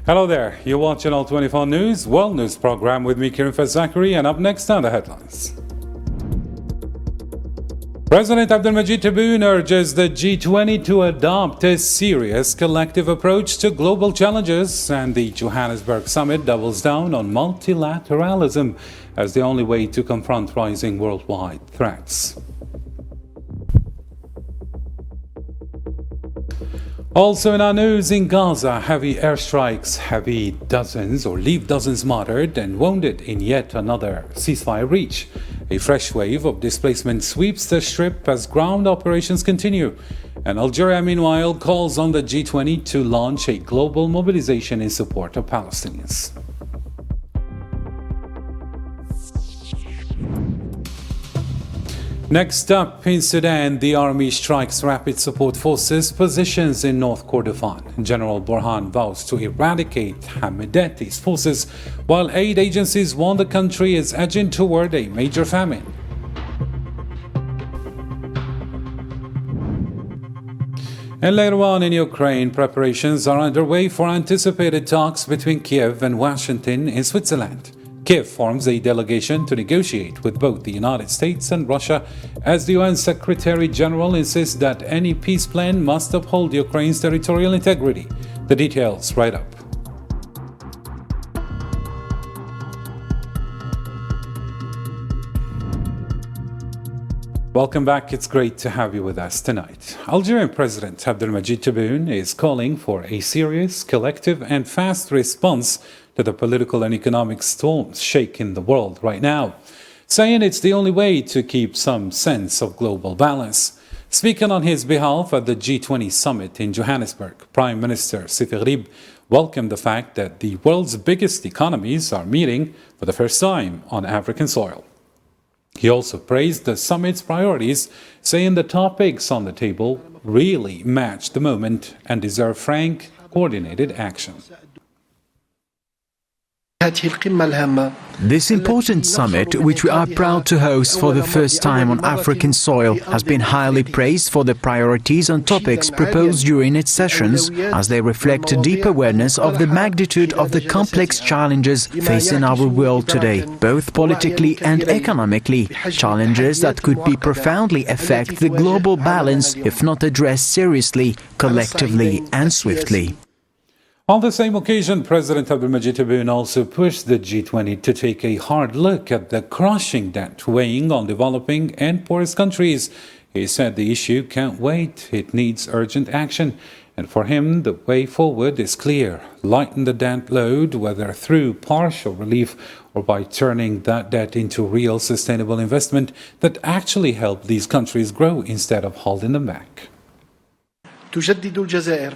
Hello there, you're watching All 24 News, World News program with me, Kiran Zachary, and up next are the headlines. President Abdelmajid Tebboune urges the G20 to adopt a serious collective approach to global challenges, and the Johannesburg summit doubles down on multilateralism as the only way to confront rising worldwide threats. Also in our news, in Gaza, heavy airstrikes leave dozens martyred and wounded in yet another ceasefire breach. A fresh wave of displacement sweeps the Strip as ground operations continue. And Algeria, meanwhile, calls on the G20 to launch a global mobilization in support of Palestinians. Next up, in Sudan, the army strikes rapid support forces positions in North Kordofan. General Burhan vows to eradicate Hamidati's forces, while aid agencies warn the country is edging toward a major famine. And later on in Ukraine, preparations are underway for anticipated talks between Kiev and Washington in Switzerland. Kiev forms a delegation to negotiate with both the United States and Russia, as the UN Secretary General insists that any peace plan must uphold Ukraine's territorial integrity. The details right up. Welcome back. It's great to have you with us tonight. Algerian President Abdelmajid Tebboune is calling for a serious, collective, and fast response to the political and economic storms shaking the world right now, saying it's the only way to keep some sense of global balance. Speaking on his behalf at the G20 summit in Johannesburg, Prime Minister Seif welcomed the fact that the world's biggest economies are meeting for the first time on African soil. He also praised the summit's priorities, saying the topics on the table really match the moment and deserve frank, coordinated action. This important summit, which we are proud to host for the first time on African soil, has been highly praised for the priorities and topics proposed during its sessions, as they reflect a deep awareness of the magnitude of the complex challenges facing our world today, both politically and economically, challenges that could be profoundly affect the global balance if not addressed seriously, collectively and swiftly. On the same occasion, President Abdelmajid Tebboune also pushed the G20 to take a hard look at the crushing debt weighing on developing and poorest countries. He said the issue can't wait, it needs urgent action. And for him, the way forward is clear. Lighten the debt load, whether through partial relief or by turning that debt into real sustainable investment that actually help these countries grow instead of holding them back.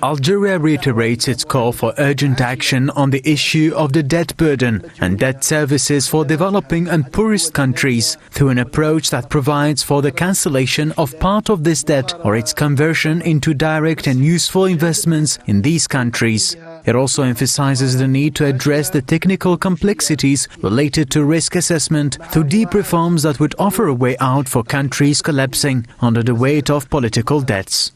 Algeria reiterates its call for urgent action on the issue of the debt burden and debt services for developing and poorest countries through an approach that provides for the cancellation of part of this debt or its conversion into direct and useful investments in these countries. It also emphasizes the need to address the technical complexities related to risk assessment through deep reforms that would offer a way out for countries collapsing under the weight of political debts.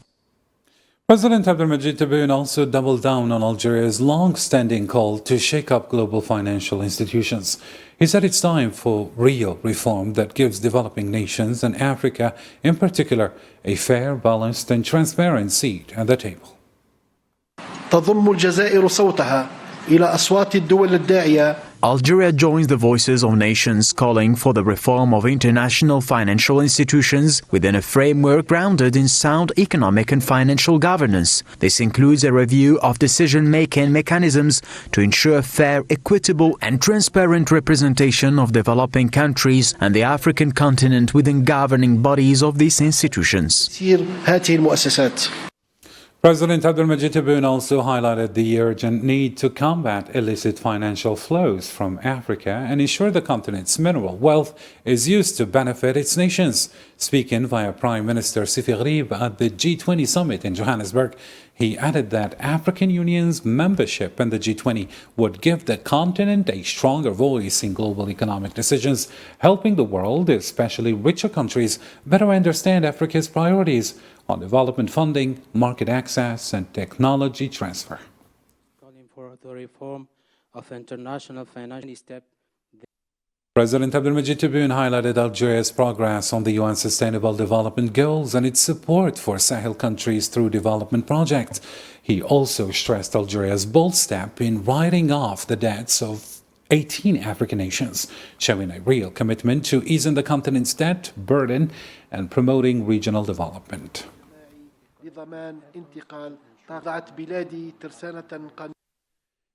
President Abdelmajid Tebboune also doubled down on Algeria's long-standing call to shake up global financial institutions. He said it's time for real reform that gives developing nations and Africa, in particular, a fair, balanced and transparent seat at the table. تضم الجزائر صوتها إلى أصوات الدول الداعية. Algeria joins the voices of nations calling for the reform of international financial institutions within a framework grounded in sound economic and financial governance. This includes a review of decision-making mechanisms to ensure fair, equitable and transparent representation of developing countries and the African continent within governing bodies of these institutions. President Abdelmajid Tebboune also highlighted the urgent need to combat illicit financial flows from Africa and ensure the continent's mineral wealth is used to benefit its nations. Speaking via Prime Minister Seif at the G20 summit in Johannesburg, he added that African Union's membership in the G20 would give the continent a stronger voice in global economic decisions, helping the world, especially richer countries, better understand Africa's priorities on development funding, market access, and technology transfer. Calling for the reform of international financial step. President Abdelmajid Tebboune highlighted Algeria's progress on the UN Sustainable Development Goals and its support for Sahel countries through development projects. He also stressed Algeria's bold step in writing off the debts of 18 African nations, showing a real commitment to easing the continent's debt burden and promoting regional development.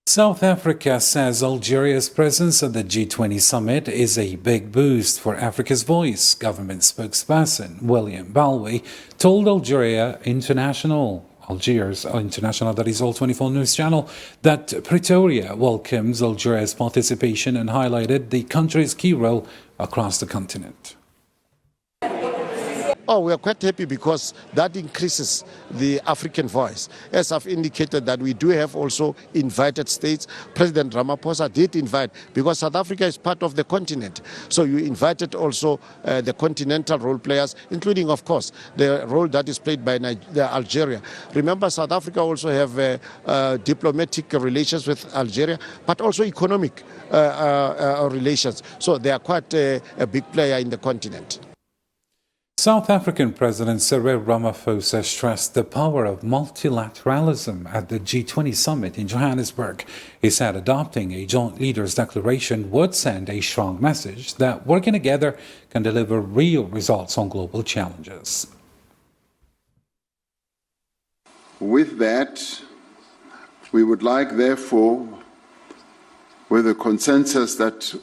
South Africa says Algeria's presence at the G20 summit is a big boost for Africa's voice. Government spokesperson William Balwe told Algiers International, that is All 24 News Channel, that Pretoria welcomes Algeria's participation and highlighted the country's key role across the continent. Oh, we are quite happy because that increases the African voice. As I've indicated that we do have also invited states. President Ramaphosa did invite, because South Africa is part of the continent. So you invited also the continental role players, including, of course, the role that is played by Algeria. Remember, South Africa also have diplomatic relations with Algeria, but also economic relations. So they are quite a big player in the continent. South African President Cyril Ramaphosa stressed the power of multilateralism at the G20 summit in Johannesburg. He said adopting a joint leaders' declaration would send a strong message that working together can deliver real results on global challenges. With that, we would like, therefore, with a consensus that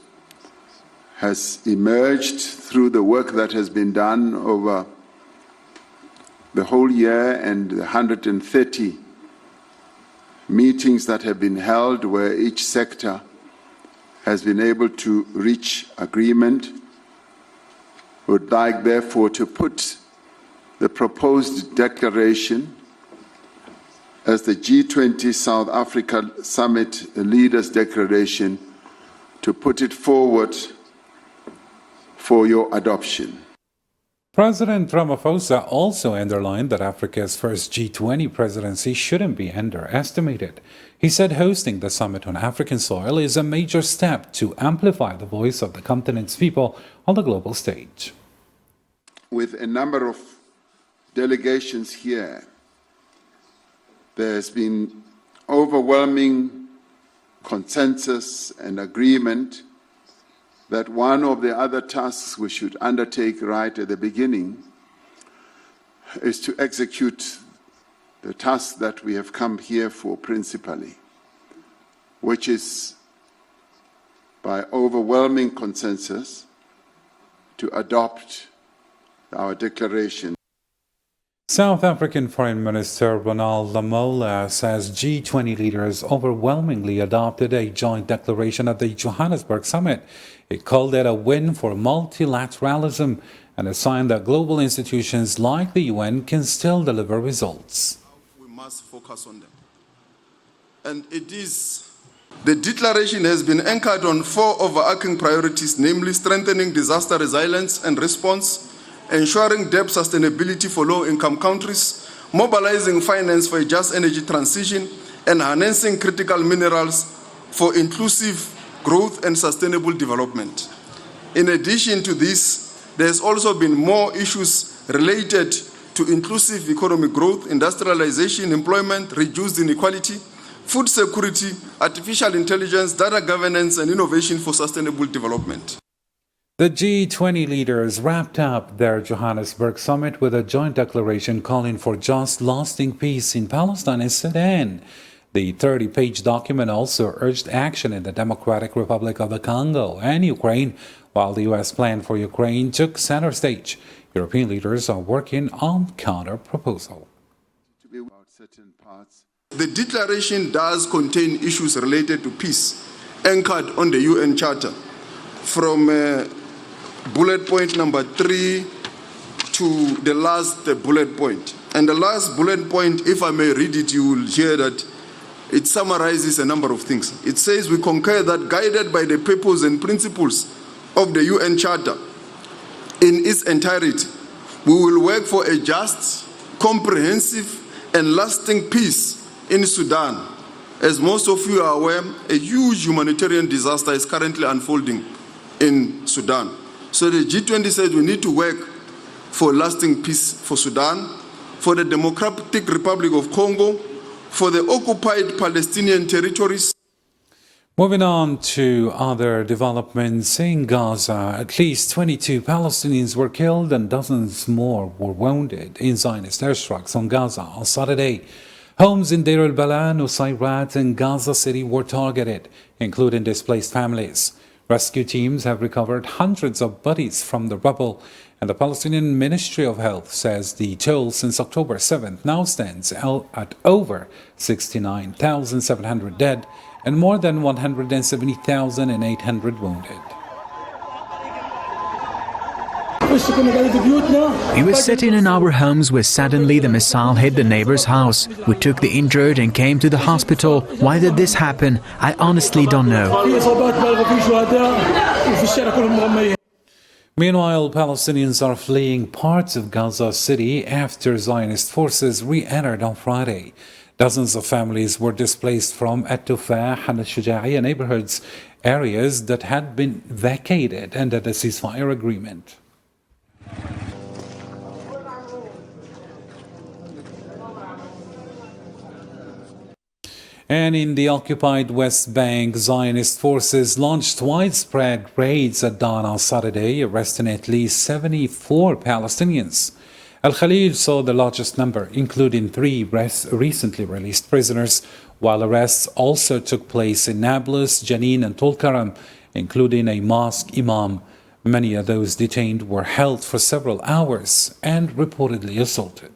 has emerged through the work that has been done over the whole year and the 130 meetings that have been held where each sector has been able to reach agreement. Would like, therefore, to put the proposed declaration as the G20 South Africa Summit Leaders Declaration, to put it forward for your adoption. President Ramaphosa also underlined that Africa's first G20 presidency shouldn't be underestimated. He said hosting the summit on African soil is a major step to amplify the voice of the continent's people on the global stage. With a number of delegations here, there has been overwhelming consensus and agreement that one of the other tasks we should undertake right at the beginning is to execute the task that we have come here for principally, which is, by overwhelming consensus, to adopt our declaration. South African Foreign Minister Ronald Lamola says G20 leaders overwhelmingly adopted a joint declaration at the Johannesburg summit. He called it a win for multilateralism and a sign that global institutions like the UN can still deliver results. We must focus on them. And the declaration has been anchored on 4 overarching priorities, namely strengthening disaster resilience and response, ensuring debt sustainability for low-income countries, mobilizing finance for a just energy transition, and harnessing critical minerals for inclusive growth and sustainable development. In addition to this, there has also been more issues related to inclusive economic growth, industrialization, employment, reduced inequality, food security, artificial intelligence, data governance, and innovation for sustainable development. The G20 leaders wrapped up their Johannesburg summit with a joint declaration calling for just, lasting peace in Palestine and Sudan. The 30-page document also urged action in the Democratic Republic of the Congo and Ukraine, while the U.S. plan for Ukraine took center stage. European leaders are working on counter-proposal. The declaration does contain issues related to peace, anchored on the UN Charter, from bullet point number 3 to the last bullet point. And the last bullet point, if I may read it, you will hear that it summarizes a number of things. It says, we concur that guided by the purpose and principles of the UN Charter in its entirety, we will work for a just, comprehensive, and lasting peace in Sudan, As most of you are aware, a huge humanitarian disaster is currently unfolding in Sudan. So the G20 said we need to work for lasting peace for Sudan, for the Democratic Republic of Congo, for the occupied Palestinian territories. Moving on to other developments in Gaza, at least 22 Palestinians were killed and dozens more were wounded in Zionist airstrikes on Gaza on Saturday. Homes in Deir al-Balah, Nusayrat and Gaza City were targeted, including displaced families. Rescue teams have recovered hundreds of bodies from the rubble, and the Palestinian Ministry of Health says the toll since October 7th now stands at over 69,700 dead and more than 170,800 wounded. We were sitting in our homes where suddenly the missile hit the neighbor's house. We took the injured and came to the hospital. Why did this happen? I honestly don't know. Meanwhile, Palestinians are fleeing parts of Gaza City after Zionist forces re-entered on Friday. Dozens of families were displaced from At-Tufah and Al-Shuja'iyya neighborhoods, areas that had been vacated under the ceasefire agreement. And in the occupied West Bank, Zionist forces launched widespread raids at dawn on Saturday, arresting at least 74 Palestinians. Al-Khalil saw the largest number, including 3 recently released prisoners, while arrests also took place in Nablus, Jenin and Tulkarem, including a mosque imam. Many of those detained were held for several hours and reportedly assaulted.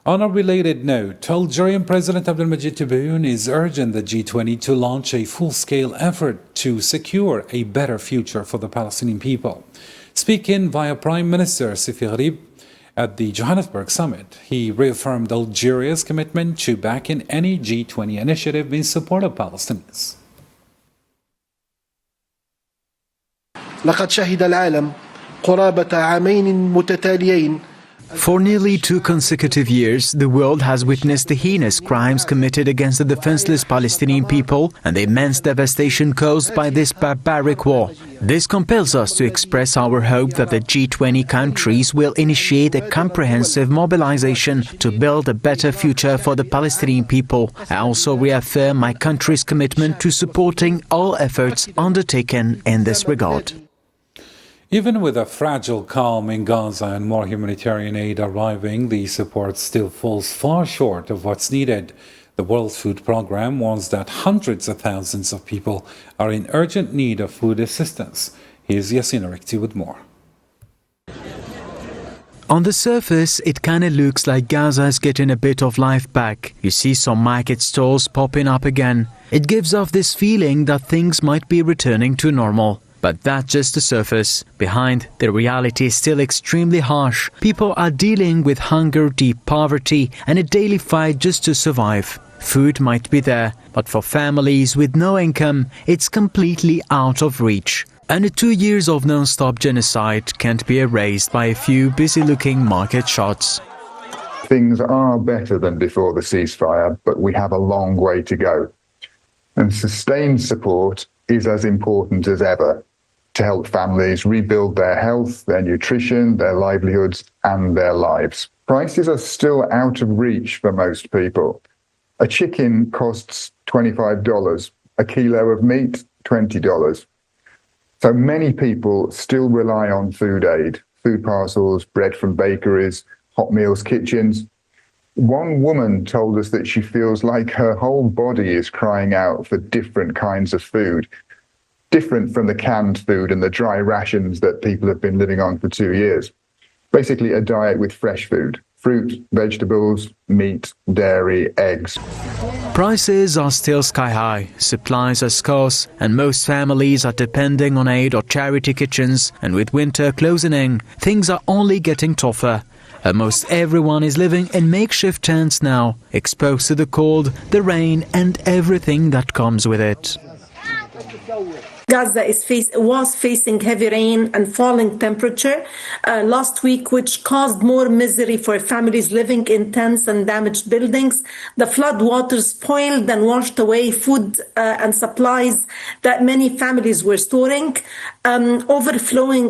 On a related note, Algerian President Abdelmadjid Tebboune is urging the G20 to launch a full-scale effort to secure a better future for the Palestinian people. Speaking via Prime Minister Sifi Gharib at the Johannesburg summit, he reaffirmed Algeria's commitment to backing any G20 initiative in support of Palestinians. لقد شهد العالم قرابة عامين متتاليين. For nearly 2 consecutive years, the world has witnessed the heinous crimes committed against the defenseless Palestinian people and the immense devastation caused by this barbaric war. This compels us to express our hope that the G20 countries will initiate a comprehensive mobilization to build a better future for the Palestinian people. I also reaffirm my country's commitment to supporting all efforts undertaken in this regard. Even with a fragile calm in Gaza and more humanitarian aid arriving, the support still falls far short of what's needed. The World Food Programme warns that hundreds of thousands of people are in urgent need of food assistance. Here's Yassine Rekti with more. On the surface, it kind of looks like Gaza is getting a bit of life back. You see some market stalls popping up again. It gives off this feeling that things might be returning to normal. But that's just the surface. Behind, the reality is still extremely harsh. People are dealing with hunger, deep poverty, and a daily fight just to survive. Food might be there, but for families with no income, it's completely out of reach. And 2 years of non-stop genocide can't be erased by a few busy-looking market shots. Things are better than before the ceasefire, but we have a long way to go. And sustained support is as important as ever to help families rebuild their health, their nutrition, their livelihoods, and their lives. Prices are still out of reach for most people. A chicken costs $25, a kilo of meat, $20. So many people still rely on food aid, food parcels, bread from bakeries, hot meals kitchens. One woman told us that she feels like her whole body is crying out for different kinds of food, different from the canned food and the dry rations that people have been living on for 2 years. Basically a diet with fresh food, fruit, vegetables, meat, dairy, eggs. Prices are still sky high, supplies are scarce, and most families are depending on aid or charity kitchens, and with winter closing in, things are only getting tougher. Almost everyone is living in makeshift tents now, exposed to the cold, the rain, and everything that comes with it. Gaza was facing heavy rain and falling temperature last week, which caused more misery for families living in tents and damaged buildings. The flood waters spoiled and washed away food and supplies that many families were storing. Overflowing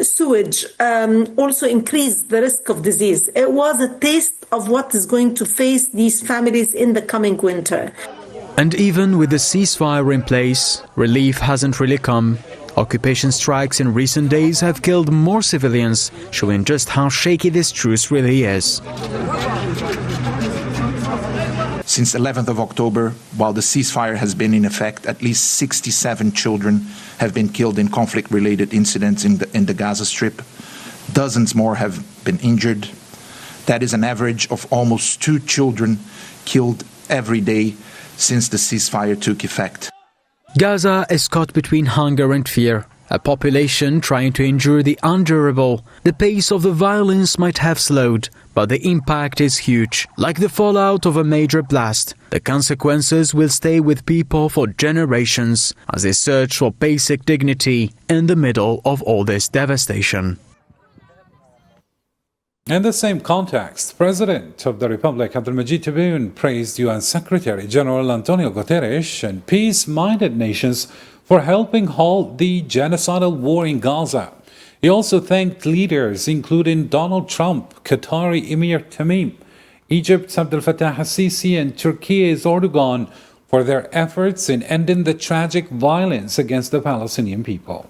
sewage also increased the risk of disease. It was a taste of what is going to face these families in the coming winter. And even with the ceasefire in place, relief hasn't really come. Occupation strikes in recent days have killed more civilians, showing just how shaky this truce really is. Since 11th of October, while the ceasefire has been in effect, at least 67 children have been killed in conflict-related incidents in the Gaza Strip. Dozens more have been injured. That is an average of almost 2 children killed every day since the ceasefire took effect. Gaza is caught between hunger and fear, a population trying to endure the unendurable. The pace of the violence might have slowed, but the impact is huge. Like the fallout of a major blast, the consequences will stay with people for generations as they search for basic dignity in the middle of all this devastation. In the same context, President of the Republic Abdelmajid Tebboune praised UN Secretary General Antonio Guterres and peace-minded nations for helping halt the genocidal war in Gaza. He also thanked leaders including Donald Trump, Qatari Emir Tamim, Egypt's Abdel Fattah al-Sisi and Turkey's Erdogan for their efforts in ending the tragic violence against the Palestinian people.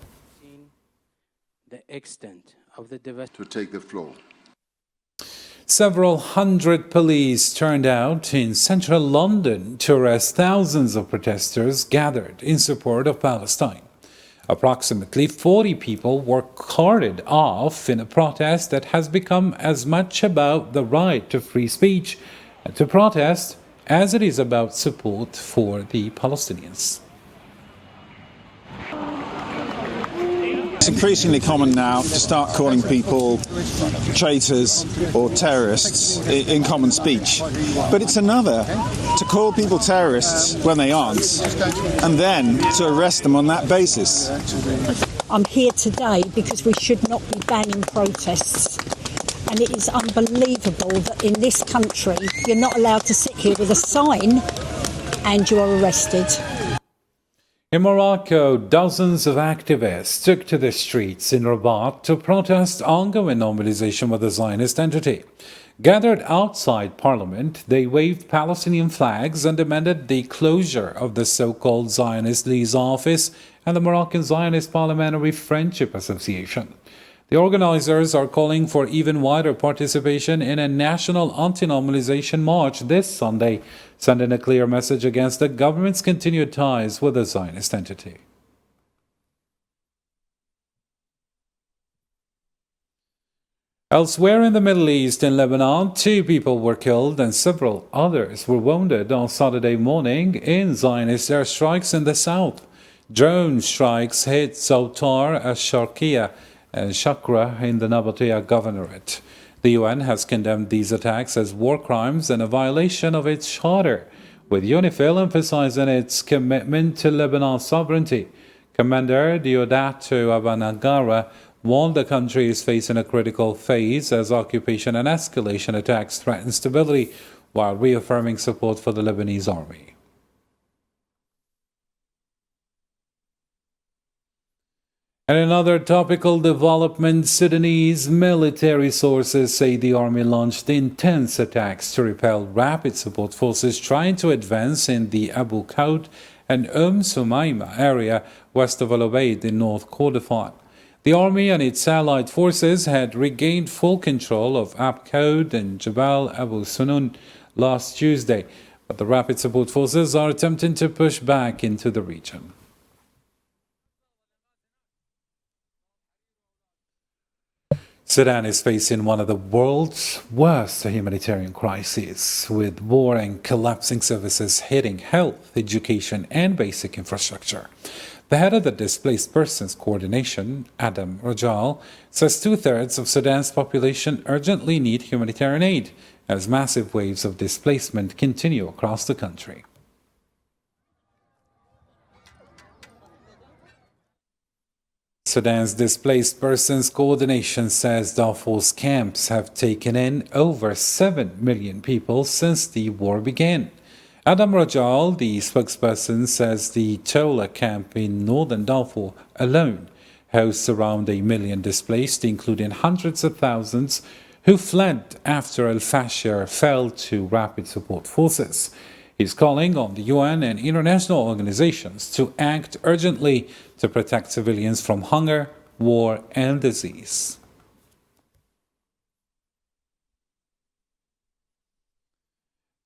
The extent of the To take the floor. Several hundred police turned out in central London to arrest thousands of protesters gathered in support of Palestine. Approximately 40 people were carted off in a protest that has become as much about the right to free speech and to protest as it is about support for the Palestinians. It's increasingly common now to start calling people traitors or terrorists in common speech. But it's another to call people terrorists when they aren't, and then to arrest them on that basis. I'm here today because we should not be banning protests. And it is unbelievable that in this country you're not allowed to sit here with a sign and you are arrested. In Morocco, dozens of activists took to the streets in Rabat to protest ongoing normalization with the Zionist entity. Gathered outside parliament, they waved Palestinian flags and demanded the closure of the so-called Zionist liaison office and the Moroccan Zionist Parliamentary Friendship Association. The organizers are calling for even wider participation in a national anti-normalization march this Sunday, sending a clear message against the government's continued ties with the Zionist entity. Elsewhere in the Middle East, in Lebanon, 2 people were killed and several others were wounded on Saturday morning in Zionist airstrikes in the south. Drone strikes hit Zoutar al-Sharqiya and Shakra in the Nabatea Governorate. The UN has condemned these attacks as war crimes and a violation of its charter, with UNIFIL emphasizing its commitment to Lebanon's sovereignty. Commander Deodato Abanagara warned the country is facing a critical phase as occupation and escalation attacks threaten stability, while reaffirming support for the Lebanese army. And another topical development, Sudanese military sources say the army launched intense attacks to repel rapid support forces trying to advance in the Abu Qaud and Sumayma area west of Al Obeid in North Kordofan. The army and its allied forces had regained full control of Abu Qaud and Jabal Abu Sunun last Tuesday, but the rapid support forces are attempting to push back into the region. Sudan is facing one of the world's worst humanitarian crises, with war and collapsing services hitting health, education, and basic infrastructure. The head of the Displaced Persons Coordination, Adam Rajal, says 2/3 of Sudan's population urgently need humanitarian aid as massive waves of displacement continue across the country. Sudan's Displaced Persons Coordination says Darfur's camps have taken in over 7 million people since the war began. Adam Rajal, the spokesperson, says the Tola camp in northern Darfur alone hosts around 1 million displaced, including hundreds of thousands who fled after al-Fashir fell to rapid support forces. He's calling on the UN and international organizations to act urgently to protect civilians from hunger, war, and disease.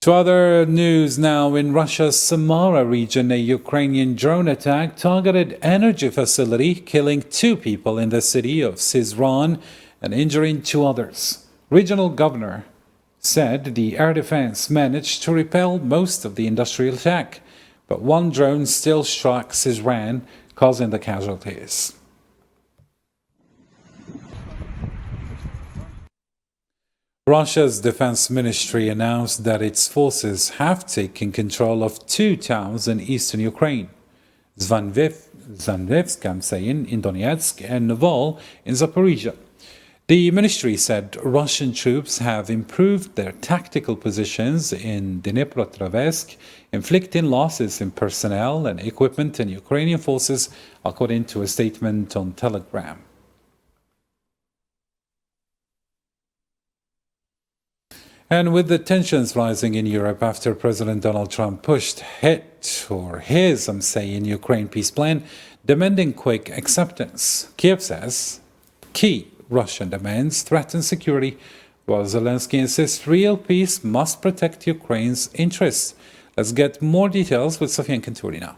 To other news now, in Russia's Samara region, a Ukrainian drone attack targeted energy facility, killing 2 people in the city of Syzran and injuring 2 others. Regional governor said the air defense managed to repel most of the industrial attack, but 1 drone still struck Syzran, causing the casualties. Russia's defense ministry announced that its forces have taken control of 2 towns in eastern Ukraine, Zanvevsk, in Donetsk, and Novol in Zaporizhia. The ministry said Russian troops have improved their tactical positions in Dnipropetrovsk, inflicting losses in personnel and equipment in Ukrainian forces, according to a statement on Telegram. And with the tensions rising in Europe after President Donald Trump pushed his Ukraine peace plan, demanding quick acceptance, Kiev says key Russian demands threaten security, while Zelensky insists real peace must protect Ukraine's interests. Let's get more details with Sofian Kanturi now.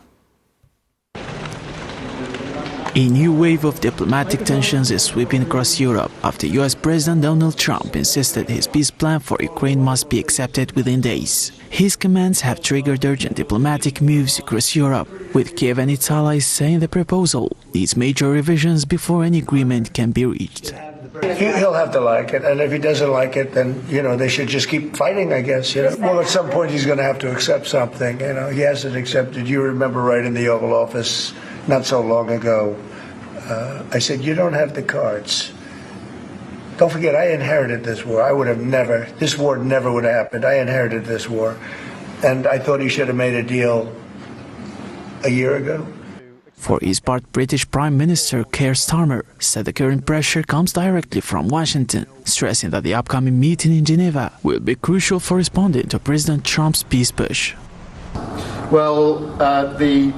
A new wave of diplomatic tensions is sweeping across Europe after US President Donald Trump insisted his peace plan for Ukraine must be accepted within days. His commands have triggered urgent diplomatic moves across Europe, with Kiev and its allies saying the proposal needs major revisions before any agreement can be reached. He'll have to like it, and if he doesn't like it, then, they should just keep fighting, I guess. Well, at some point he's going to have to accept something. He hasn't accepted. You remember right in the Oval Office not so long ago, I said, you don't have the cards. Don't forget, I inherited this war. This war never would have happened. I inherited this war. And I thought he should have made a deal a year ago. For his part, British Prime Minister Keir Starmer said the current pressure comes directly from Washington, stressing that the upcoming meeting in Geneva will be crucial for responding to President Trump's peace push. Well, the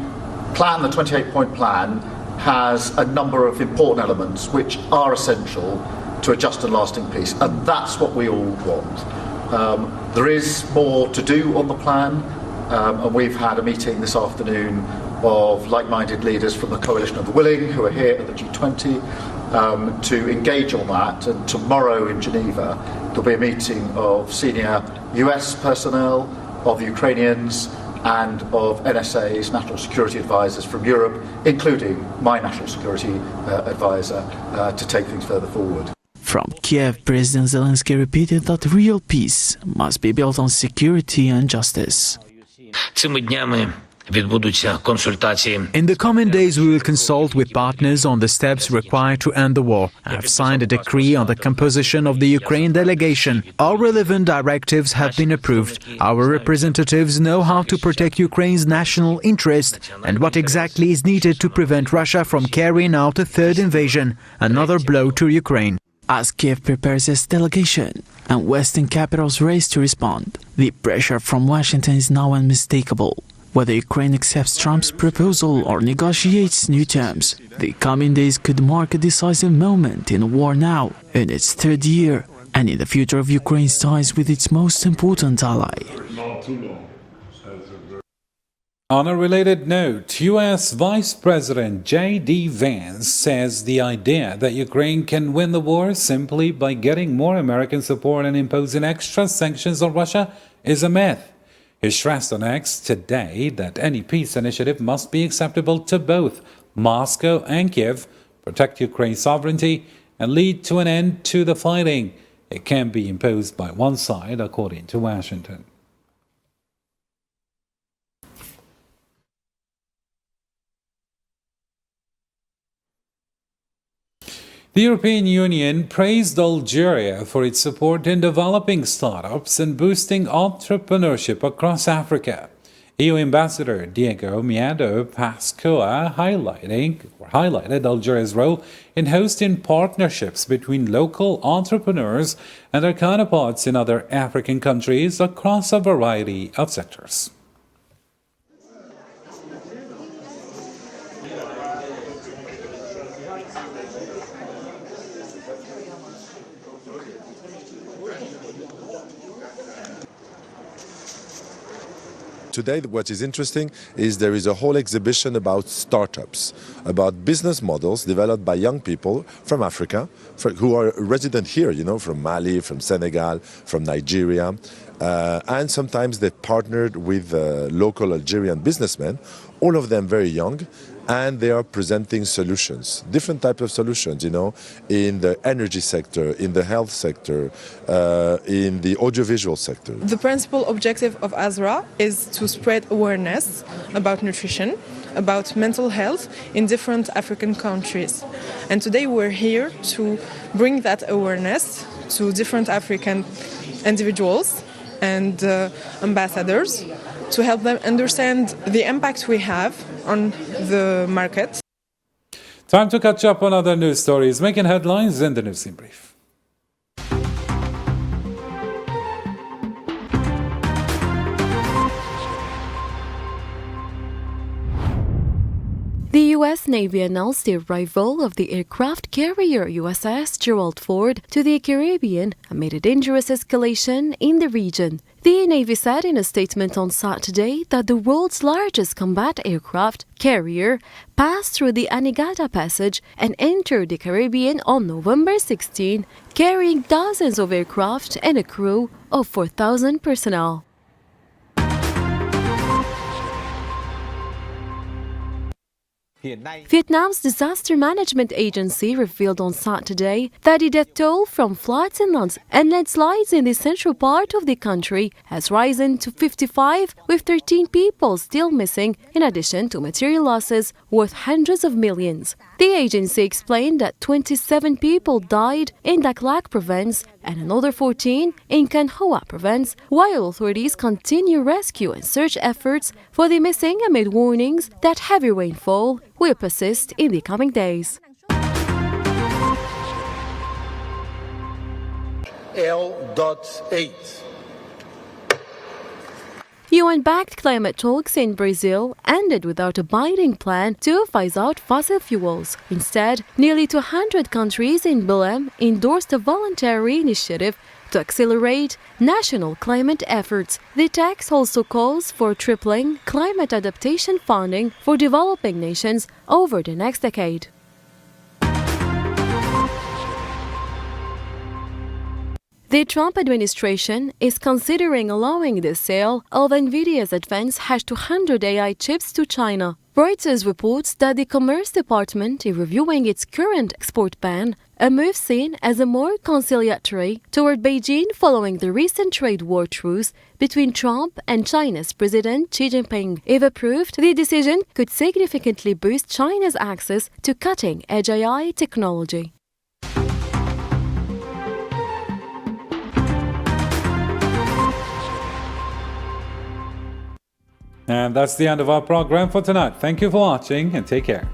28-point plan, has a number of important elements which are essential to a just and lasting peace, and that's what we all want. There is more to do on the plan, and we've had a meeting this afternoon of like-minded leaders from the Coalition of the Willing, who are here at the G20, to engage on that. And tomorrow in Geneva, there'll be a meeting of senior US personnel, of Ukrainians, and of NSA's national security advisors from Europe, including my national security advisor, to take things further forward. From Kiev, President Zelensky repeated that real peace must be built on security and justice. In the coming days, we will consult with partners on the steps required to end the war. I have signed a decree on the composition of the Ukraine delegation. All relevant directives have been approved. Our representatives know how to protect Ukraine's national interest and what exactly is needed to prevent Russia from carrying out a third invasion, another blow to Ukraine. As Kiev prepares its delegation and Western capitals race to respond, the pressure from Washington is now unmistakable. Whether Ukraine accepts Trump's proposal or negotiates new terms, the coming days could mark a decisive moment in a war now in its third year and in the future of Ukraine's ties with its most important ally. On a related note, U.S. Vice President J.D. Vance says the idea that Ukraine can win the war simply by getting more American support and imposing extra sanctions on Russia is a myth. He stressed on X today that any peace initiative must be acceptable to both Moscow and Kiev, protect Ukraine's sovereignty, and lead to an end to the fighting. It can't be imposed by one side, according to Washington. The European Union praised Algeria for its support in developing startups and boosting entrepreneurship across Africa. EU Ambassador Diego Miado Pascoa highlighted Algeria's role in hosting partnerships between local entrepreneurs and their counterparts in other African countries across a variety of sectors. Today, what is interesting is there is a whole exhibition about startups, about business models developed by young people from Africa, who are resident here, from Mali, from Senegal, from Nigeria. And sometimes they partnered with local Algerian businessmen, all of them very young, and they are presenting solutions, different types of solutions, in the energy sector, in the health sector, in the audiovisual sector. The principal objective of ASRA is to spread awareness about nutrition, about mental health in different African countries. And today we're here to bring that awareness to different African individuals and ambassadors to help them understand the impact we have on the market. Time to catch up on other news stories making headlines in the News in Brief. The U.S. Navy announced the arrival of the aircraft carrier USS Gerald Ford to the Caribbean amid a dangerous escalation in the region. The Navy said in a statement on Saturday that the world's largest combat aircraft carrier passed through the Anegada Passage and entered the Caribbean on November 16, carrying dozens of aircraft and a crew of 4,000 personnel. Vietnam's disaster management agency revealed on Saturday that the death toll from floods and landslides in the central part of the country has risen to 55, with 13 people still missing, in addition to material losses worth hundreds of millions. The agency explained that 27 people died in Dak Lak province and another 14 in Can Hoa province, while authorities continue rescue and search efforts for the missing amid warnings that heavy rainfall will persist in the coming days. L.8. UN-backed climate talks in Brazil ended without a binding plan to phase out fossil fuels. Instead, nearly 200 countries in Belém endorsed a voluntary initiative to accelerate national climate efforts. The text also calls for tripling climate adaptation funding for developing nations over the next decade. The Trump administration is considering allowing the sale of NVIDIA's advanced H200 AI chips to China. Reuters reports that the Commerce Department is reviewing its current export ban, a move seen as a more conciliatory toward Beijing following the recent trade war truce between Trump and China's President Xi Jinping. If approved, the decision could significantly boost China's access to cutting-edge AI technology. And that's the end of our program for tonight. Thank you for watching and take care.